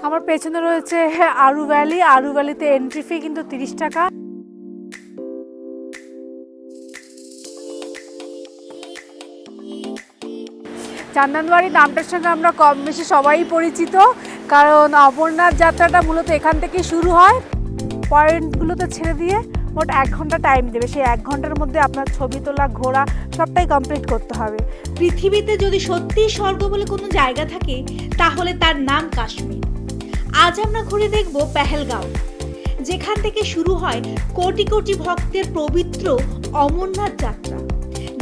আমার পেছনে রয়েছে আরু ভ্যালি। আরু ভ্যালিতে এন্ট্রি ফি কিন্তু 30 টাকা। চান্দনবাড়ি নামটার সঙ্গে আমরা কম বেশি সবাই পরিচিত, কারণ অমরনাথ যাত্রাটা মূলত এখান থেকেই শুরু হয়। পয়েন্টগুলোতে ছেড়ে দিয়ে মোট 1 ঘন্টা টাইম দেবে। সেই 1 ঘন্টার মধ্যে আপনার ছবি তোলা, ঘোরা সবটাই কমপ্লিট করতে হবে। পৃথিবীতে যদি সত্যিই স্বর্গ বলে কোনো জায়গা থাকে তাহলে তার নাম কাশ্মীর। আজ আমরা ঘুরে দেখব পেহেলগাঁও, যেখান থেকে শুরু হয় কোটি কোটি ভক্তের পবিত্র অমরনাথ যাত্রা।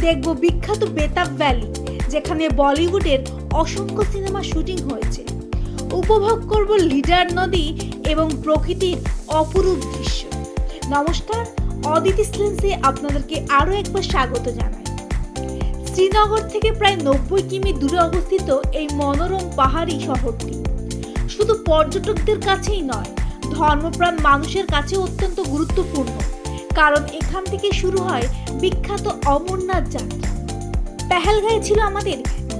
দেখব বিখ্যাত বেতাব ভ্যালি, যেখানে বলিউডের অসংখ্য সিনেমা শুটিং হয়েছে। উপভোগ করব লিডার নদী এবং প্রকৃতির অপরূপ দৃশ্য। নমস্কার, অদিতি সিলেন্সে আপনাদেরকে আরও একবার স্বাগত জানাই। শ্রীনগর থেকে প্রায় 90 কিমি দূরে অবস্থিত এই মনোরম পাহাড়ি শহরটি শুধু পর্যটকদের কাছেই নয়, ধর্মপ্রাণ মানুষের কাছে অত্যন্ত গুরুত্বপূর্ণ, কারণ এখান থেকে শুরু হয় বিখ্যাত অমরনাথ যাত্রা। পেহেলগাঁয়ে ছিল আমাদের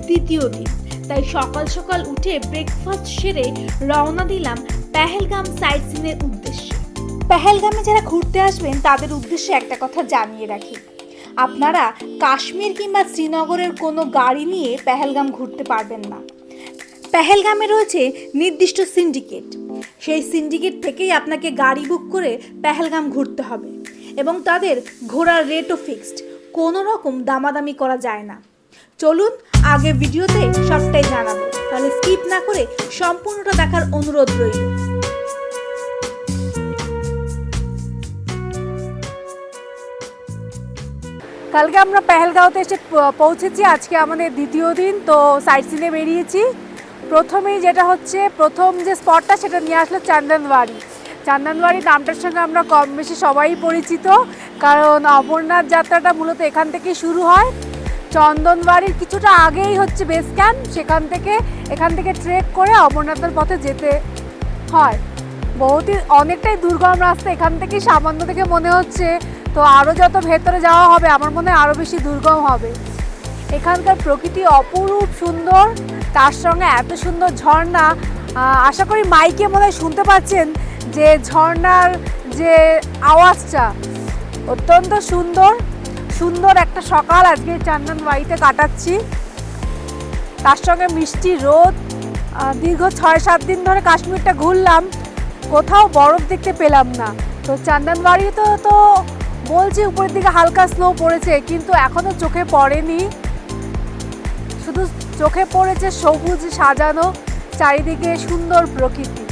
দ্বিতীয় দিন, তাই সকাল সকাল উঠে ব্রেকফাস্ট সেরে রওনা দিলাম পেহেলগাম সাইট সিনের উদ্দেশ্যে। পেহেলগামে যারা ঘুরতে আসবেন তাদের উদ্দেশ্যে একটা কথা জানিয়ে রাখি, আপনারা কাশ্মীর কিংবা শ্রীনগরের কোনো গাড়ি নিয়ে পেহেলগাম ঘুরতে পারবেন না। পেহেলগামে রয়েছে নির্দিষ্ট সিন্ডিকেট, সেই সিন্ডিকেট থেকেই আপনাকে গাড়ি বুক করে পেহেলগাম ঘুরতে হবে, এবং তাদের ঘোরার রেটও ফিক্সড, কোনো রকম দামাদামি করা যায় না। চলুন আগে ভিডিওতে সবটাই জানাবো, তাহলে স্কিপ না করে সম্পূর্ণটা দেখার অনুরোধ রইল। কালকে আমরা পেহেলগাঁওতে এসে পৌঁছেছি, আজকে আমাদের দ্বিতীয় দিন। তো সাইট সিনে বেরিয়েছি। প্রথমেই যেটা হচ্ছে, প্রথম যে স্পটটা সেটা নিয়ে আসলো চান্দনবাড়ি। চান্দনবাড়ি নামটার সঙ্গে আমরা কম বেশি সবাই পরিচিত, কারণ অমরনাথ যাত্রাটা মূলত এখান থেকেই শুরু হয়। চন্দনবাড়ির কিছুটা আগেই হচ্ছে বেস ক্যাম্প, এখান থেকে ট্রেক করে অমরনাথের পথে যেতে হয়। অনেকটাই দুর্গম রাস্তা, এখান থেকে সামান্য থেকে মনে হচ্ছে, তো আরও যত ভেতরে যাওয়া হবে আমার মনে হয় আরও বেশি দুর্গম হবে। এখানকার প্রকৃতি অপরূপ সুন্দর, তার সঙ্গে এত সুন্দর ঝর্ণা। আশা করি মাইকে মনে হয় শুনতে পাচ্ছেন যে ঝর্ণার যে আওয়াজটা, অত্যন্ত সুন্দর একটা সকাল আজকে চান্দনবাড়িতে কাটাচ্ছি। তার সঙ্গে মিষ্টি রোদ। দীর্ঘ 6-7 দিন ধরে কাশ্মীরটা ঘুরলাম, কোথাও বরফ দেখতে পেলাম না। তো চান্দনবাড়িতে তো বলছি উপরের দিকে হালকা স্নো পড়েছে, কিন্তু এখনও চোখে পড়েনি, শুধু চোখে পড়েছে সবুজ সাজানো চারিদিকে সুন্দর প্রকৃতি।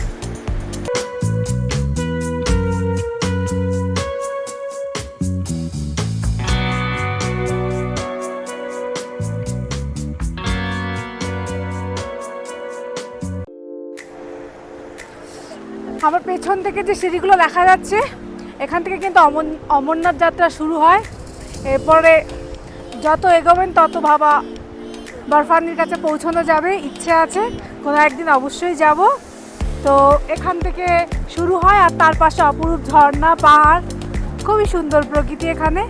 আমার পেছন থেকে যে সিঁড়িগুলো দেখা যাচ্ছে, এখান থেকে কিন্তু অমরনাথ যাত্রা শুরু হয়। এরপরে যত এগোবেন তত বাবা বরফানির কাছে পৌঁছানো যাবে। ইচ্ছে আছে কোনো একদিন অবশ্যই যাব। তো এখান থেকে শুরু হয়, আর তার পাশে অপরূপ ঝর্ণা, পাহাড়, খুবই সুন্দর প্রকৃতি এখানে।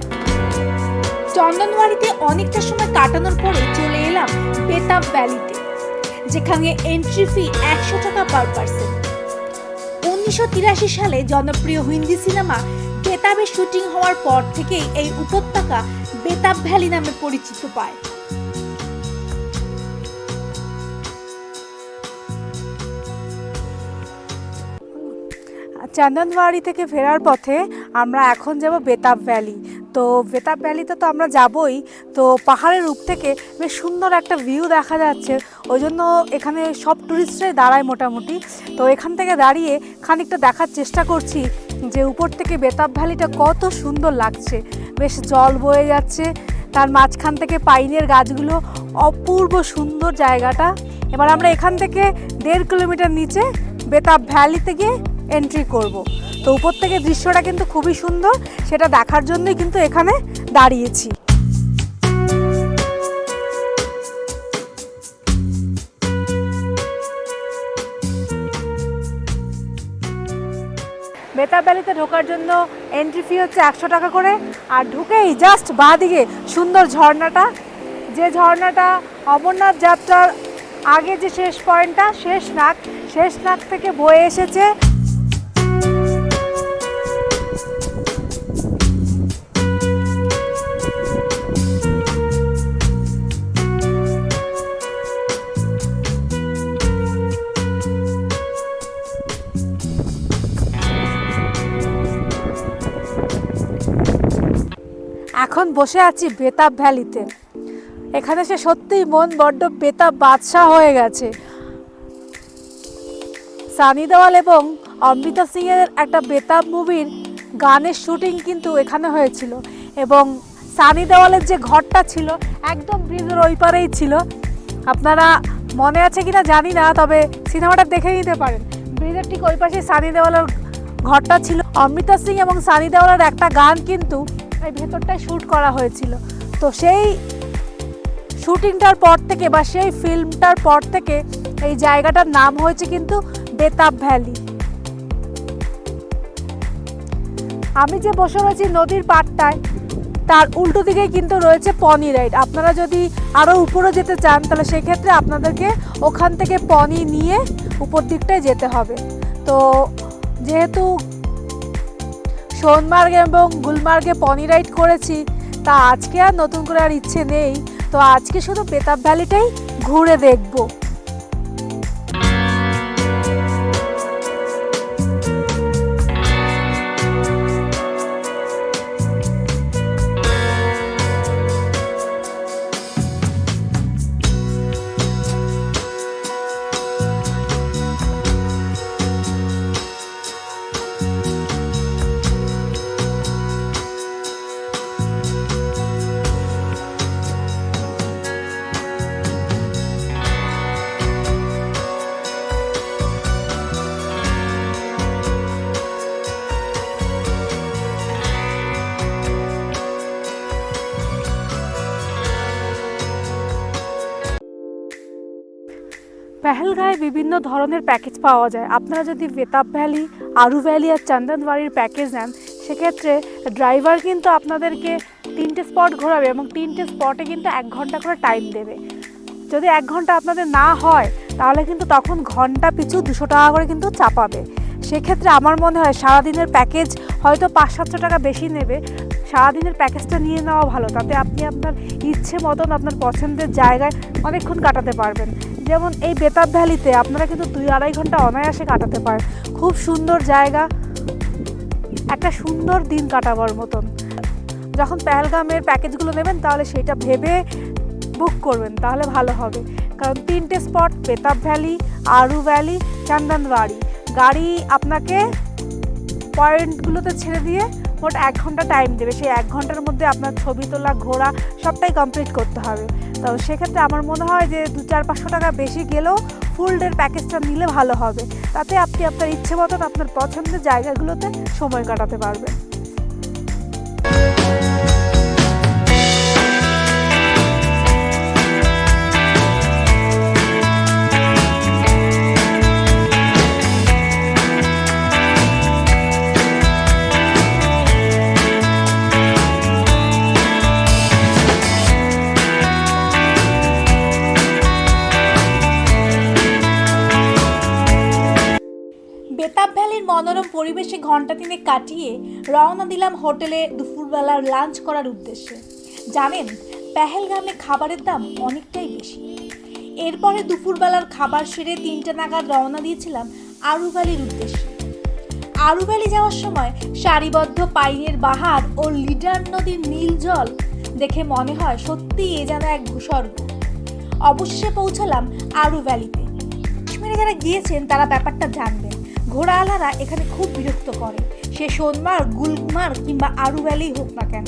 চন্দনবাড়িতে অনেকটা সময় কাটানোর পরে চলে এলাম বেতাব ভ্যালিতে, যেখানে এন্ট্রি ফি 100 টাকা পার পার্সন। 1983 সালে জনপ্রিয় হিন্দি সিনেমা বেতাবের শুটিং হওয়ার পর থেকেই এই উপত্যকা বেতাব ভ্যালি নামে পরিচিত পায়। চান্দনবাড়ি থেকে ফেরার পথে আমরা এখন যাব বেতাব ভ্যালি। তো বেতাব ভ্যালিতে তো আমরা যাবই, তো পাহাড়ের রূপ থেকে বেশ সুন্দর একটা ভিউ দেখা যাচ্ছে, ওই জন্য এখানে সব টুরিস্টরাই দাঁড়ায় মোটামুটি। তো এখান থেকে দাঁড়িয়ে খানিকটা দেখার চেষ্টা করছি যে উপর থেকে বেতাব ভ্যালিটা কত সুন্দর লাগছে। বেশ জল বয়ে যাচ্ছে, তার মাঝখান থেকে পাইনের গাছগুলো, অপূর্ব সুন্দর জায়গাটা। এবার আমরা এখান থেকে 1.5 কিলোমিটার নিচে বেতাব ভ্যালিতে গিয়ে এন্ট্রি করব। তো উপর থেকে দৃশ্যটা কিন্তু খুবই সুন্দর, সেটা দেখার জন্যই কিন্তু এখানে দাঁড়িয়েছি। বেতাব ভ্যালিতে ঢোকার জন্য এন্ট্রি ফি হচ্ছে 100 টাকা করে, আর ঢুকেই জাস্ট বাঁ দিকে সুন্দর ঝর্ণাটা, যে ঝর্ণাটা অমরনাথ যাত্রার আগে যে শেষ পয়েন্টটা শেষ নাগ থেকে বয়ে এসেছে এখন বসে আছি বেতাব ভ্যালিতে। এখানে সে সত্যিই মন বড্ড বেতাব বাদশাহ হয়ে গেছে। সানি দেওয়াল এবং অমৃতা সিং এর একটা বেতাব মুভির গানের শুটিং কিন্তু এখানে হয়েছিল এবং সানি দেওয়ালের যে ঘরটা ছিল একদম ব্রিজের ওই পারেই ছিল। আপনারা মনে আছে কিনা জানি না, তবে সিনেমাটা দেখে নিতে পারেন। ব্রিজের ঠিক ওই পাশে সানি দেওয়ালের ঘরটা ছিল। অমৃতা সিং এবং সানি দেওয়ালের একটা গান কিন্তু এই ভেতরটায় শ্যুট করা হয়েছিল। তো সেই শুটিংটার পর থেকে বা সেই ফিল্মটার পর থেকে এই জায়গাটার নাম হয়েছে কিন্তু বেতাব ভ্যালি। আমি যে বসে রয়েছি নদীর পাড়টায়, তার উল্টো দিকে কিন্তু রয়েছে পনি রাইড। আপনারা যদি আরও উপরে যেতে চান তাহলে সেক্ষেত্রে আপনাদেরকে ওখান থেকে পনি নিয়ে উপর দিকটায় যেতে হবে। তো যেহেতু সোনমার্গ এবং গুলমার্গে পনি রাইড করেছি, তা আজকে আর নতুন করে আর ইচ্ছে নেই। তো আজকে শুধু বেতাব ভ্যালিটাই ঘুরে দেখব। পেহেলগাঁয়ে বিভিন্ন ধরনের প্যাকেজ পাওয়া যায়। আপনারা যদি বেতাব ভ্যালি, আরু ভ্যালি আর চন্দনওয়াড়ির প্যাকেজ নেন, সেক্ষেত্রে ড্রাইভার কিন্তু আপনাদেরকে 3টে স্পট ঘোরাবে এবং 3টে স্পটে কিন্তু 1 ঘন্টা করে টাইম দেবে। যদি 1 ঘন্টা আপনাদের না হয় তাহলে কিন্তু তখন ঘন্টা পিছু 200 টাকা করে কিন্তু চাপাবে। সেক্ষেত্রে আমার মনে হয় সারাদিনের প্যাকেজ হয়তো 500-700 টাকা বেশি নেবে। সারাদিনের প্যাকেজটা নিয়ে নেওয়া ভালো, তাতে আপনি আপনার ইচ্ছে মতন আপনার পছন্দের জায়গায় অনেকক্ষণ কাটাতে পারবেন। যেমন এই বেতাব ভ্যালিতে আপনারা কিন্তু 2-2.5 ঘন্টা অনায়াসে কাটাতে পারেন। খুব সুন্দর জায়গা, একটা সুন্দর দিন কাটাবার মতন। যখন পেহেলগামের প্যাকেজগুলো নেবেন তাহলে সেটা ভেবে বুক করবেন, তাহলে ভালো হবে। কারণ 3টে স্পট বেতাব ভ্যালি, আরু ভ্যালি, চন্দনওয়াড়ি, গাড়ি আপনাকে পয়েন্টগুলোতে ছেড়ে দিয়ে মোট 1 ঘন্টা টাইম দেবে। সেই 1 ঘন্টার মধ্যে আপনার ছবি তোলা, ঘোরা সবটাই কমপ্লিট করতে হবে। তো সেক্ষেত্রে আমার মনে হয় যে 200-400-500 টাকা বেশি গেলেও ফুল ডের প্যাকেজটা নিলে ভালো হবে। তাতে আপনি আপনার ইচ্ছে মতন আপনার পছন্দের জায়গাগুলোতে সময় কাটাতে পারবেন। বেতাব ভ্যালির মনোরম পরিবেশে ঘন্টা 3 কাটিয়ে রওনা দিলাম হোটেলে দুপুরবেলার লাঞ্চ করার উদ্দেশ্যে। জানেন, পেহেলগামে খাবারের দাম অনেকটাই বেশি। এরপরে দুপুরবেলার খাবার সেরে 3টে নাগাদ রওনা দিয়েছিলাম আরু ভ্যালির উদ্দেশ্যে। আরু ভ্যালি যাওয়ার সময় সারিবদ্ধ পাইনের বাহার ও লিডার নদীর নীল জল দেখে মনে হয় সত্যিই এ যেন এক ভূস্বর্গ। অবশেষে পৌঁছালাম আরু ভ্যালিতে। কাশ্মীরে যারা গিয়েছেন তারা ব্যাপারটা জানবেন। ঘোড়াওয়ালারা এখানে খুব বিরক্ত করে, সে সোনমার্গ, গুলমার্গ কিংবা আরু ভ্যালি হোক না কেন।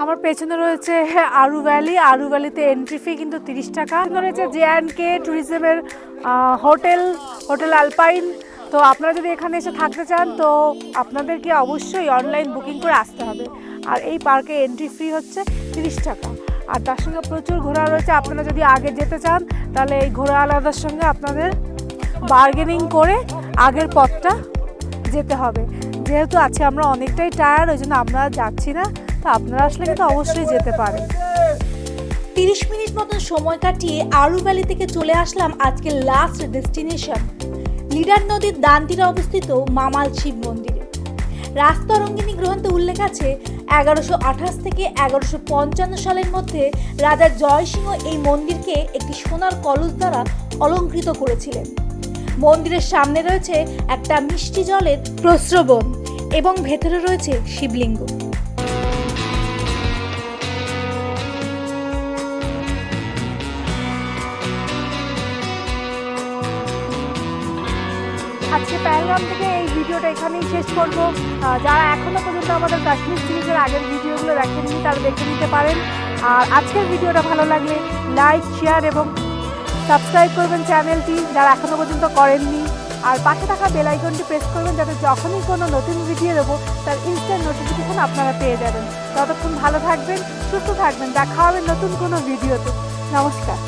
আমার পেছনে রয়েছে আরু ভ্যালি। আরু ভ্যালিতে এন্ট্রি ফি কিন্তু 30 টাকা। রয়েছে জে&কে ট্যুরিজমের হোটেল আলপাইন। তো আপনারা যদি এখানে এসে থাকতে চান তো আপনাদেরকে অবশ্যই অনলাইন বুকিং করে আসতে হবে। আর এই পার্কে এন্ট্রি ফি হচ্ছে 30 টাকা। আর তার সঙ্গে প্রচুর ঘোড়া রয়েছে। আপনারা যদি আগে যেতে চান তাহলে এই ঘোড়াওয়ালাদের সঙ্গে আপনাদের বার্গেনিং করে আগের পথটা যেতে হবে। যেহেতু আজকে আমরা অনেকটাই টায়ার্ড, ওই জন্য আমরা যাচ্ছি না। তো আপনারা আসলে কিন্তু অবশ্যই যেতে পারেন। 30 মিনিট মতন সময় কাটিয়ে আরু ভ্যালি থেকে চলে আসলাম আজকের লাস্ট ডেস্টিনেশন লিডার নদীর ডান তীরে অবস্থিত মামাল শিব মন্দিরে। রাজতরঙ্গিনী গ্রন্থে উল্লেখ আছে 1128 থেকে 1155 সালের মধ্যে রাজা জয়সিংহ এই মন্দিরকে একটি সোনার কলস দ্বারা অলঙ্কৃত করেছিলেন। মন্দিরের সামনে রয়েছে একটা মিষ্টি জলের প্রস্রবণ এবং ভেতরে রয়েছে শিবলিঙ্গ। আজকে পেহেলগাম থেকে এই ভিডিওটা এখানেই শেষ করব। যারা এখনও পর্যন্ত আমাদের কাশ্মীর সিরিজের আগের ভিডিওগুলো দেখেননি তারা দেখে নিতে পারেন। আর আজকের ভিডিওটা ভালো লাগলে লাইক, শেয়ার এবং সাবস্ক্রাইব করবেন চ্যানেলটি যারা এখনও পর্যন্ত করেননি। আর পাশে থাকা বেল আইকনটি প্রেস করবেন যাতে যখনই কোনো নতুন ভিডিও দেবো তার ইনস্ট্যান্ট নোটিফিকেশন আপনারা পেয়ে যাবেন। ততক্ষণ ভালো থাকবেন, সুস্থ থাকবেন। দেখা হবে নতুন কোনো ভিডিওতে। নমস্কার।